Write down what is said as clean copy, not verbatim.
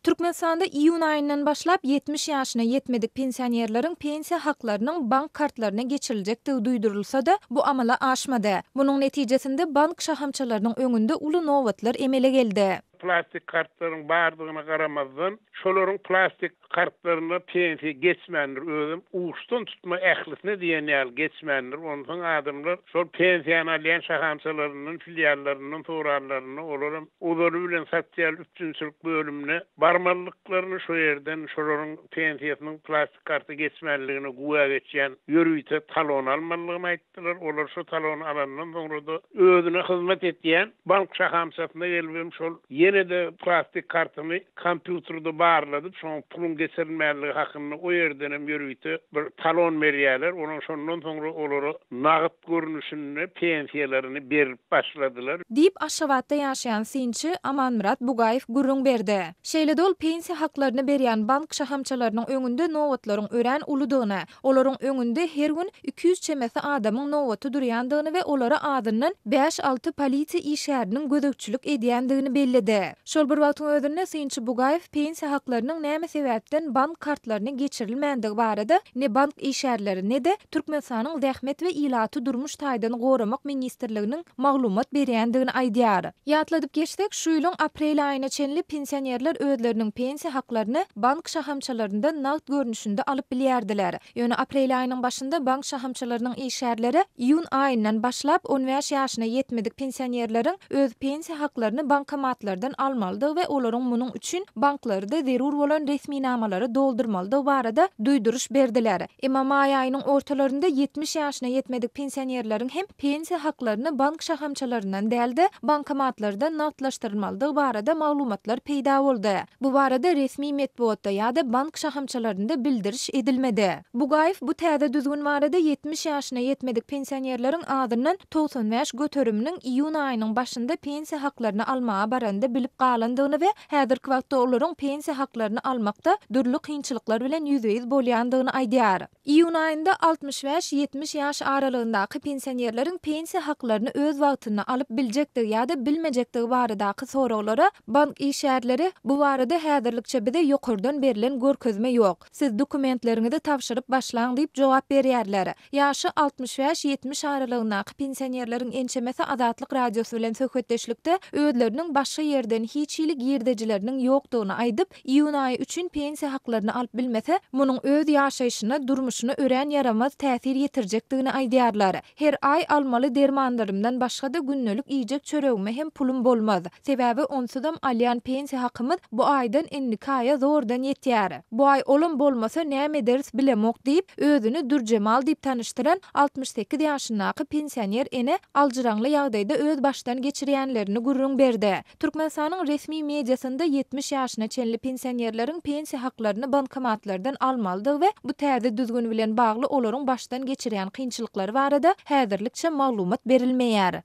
Türkmenistanda iyun ayından başlap 70 ýaşyna ýetmedik pensionerleriň pensiya haklarynyň bank kartlaryna geçiriljekdigi duýdurulsa da bu amala aşmady. Munyň netijesinde bank şahamçylarynyň öňünde uly nowatlar emele geldi. Plastik kartlaryň bardygyna garamazdan şolaryň plastik kartlaryna pensiya geçmendir özüm uçdan tutma ählisine diýen ýaly geçmendir. Ondan adamlar şol pensiýany alýan şahamçylarynyň filiallarynyň towarlaryny olary bilen sosial üçinçilik bölümine barmanlyklaryny şo ýerden şolaryň pensiýasynyň plastik karty geçmenligini guwa geçýän ýörüýte talon almalygyny aýtdylar. Olar şo talony alandan soňra da özüne hyzmat etýän bank şahamçysyna gelip şol yine de plastik kartını kompüterda barladı. Şoň pulun geçirilmäligi hakyny o ýerden hem ýörüýte bir talon berýärler. Onuň şondan soňra olary nagyt görnüşini pensiýalaryny berip başladylar. Diýip Aşgabatda ýaşaýan synçy Amanmurat Bugaýew gurrun berdi. Şeýle dol pensiýa haklaryny berýän bank şahamçylarynyň öňünde nowatlaryň ören uludygyny, olaryň öňünde her gün 200 çemesi adamyň nowaty durýandygyny we olara adyndan 5-6 polisiýa işgäriniň gödekçilik edýändigini bellidi. Şol bir wagtyň özünde synçy Bugaýew pensiýa haklarynyň näme sebäpden bank kartlaryna geçirilmändige barada ne bank işgärleri ne de Türkmenistanyň zähmet we ilaty durmuş taýdan goramak ministrliginiň maglumat berýändigini aýdýar. Ýatladyp geçsek, şu ýylyň aprel aýyna çenli pensionerler özleriniň pensiýa haklaryny bank şahamçylarynda nagd görnüşinde alyp bilýärdiler. Ýöne aprel aýynyň başynda bank şahamçylarynyň işgärleri iyun aýyndan başlap 15 ýaşyna ýetmedik pensionerleriň öz pensiýa haklaryny bankomatlardan almalydygy we olaryň munyň üçin banklarda zerur bolan resmi namalary doldurmalydygy barada duýduruş berdiler. Emma maý aýynyň ortalarynda 70 ýaşyna ýetmedik pensionerleriň hem pensiýa haklaryny bank şahamçylaryndan däldi, bankomatlardan nagdlaşdyrylmalydygy barada maglumatlar peýda boldy. Bu barada resmi medeniýetde ýa-da bank şahamçylarynda bildiriş edilmedi. Bugaýew bu täze düzgün barada 70 ýaşyna ýetmedik pensionerleriň adyndan 95 göterüminiň iyun aýynyň başynda pensiýa haklaryny almaga baranda bilip galandygyny we häzirki wagtda olaryň pensiýa haklaryny almakda dürli kynçylyklar bilen ýüzüýiz bolýandygyny aýdýar. Iyun aýynda 65-70 ýaş aralygyndaky pensionerleriň pensiýa haklaryny öz wagtyna alyp biljekdigi ýa-da bilmejekdigi baradaky soraglara bank işgärleri bu barada häzirlikçe bize ýokurdan berilen görkezme ýok. Siz dokumentlerinizi tapşyryp başlaň diýip jogap berýärler. Ýaşy 65-70 aralygyndaky pensionerleriň ençemesi Azatlyk radiosu bilen söhbetdeşlikde özleriniň başga ýerden hiç ýylyk ýerdejileriniň ýokdugyny aýdyp, iyun aýy üçin pensiýa haklaryny alyp bilmese, munyň öz ýaşaýyşyna, durmuşyna ören yaramaz täsir ýetirjekdigini aýdýarlar. Her aý almaly dermanlarymdan başga da günnälik iýjek çöregime hem pulum bolmaz. Sebäbi onsuzam alýan pensiýa hakymyz bu aýdan enlik aýa zordan ýetýär. Bu aý olam bolmasa näme ederiz bilemok diýip özüni Durjemal diýip tanıştyran 68 ýaşyndaky pensioner ene aljyraňly ýagdaýda öz başdan geçirýänlerini gurrun berdi. Türkmenistanyň resmi mediasynda 70 ýaşyna çenli pensionerleriň pensiýa haklaryny bankomatlardan almalydygy we bu täze düzgün bilen bagly olaryň başdan geçirýän kynçylyklary barada häzirlikçe maglumat berilmeýär.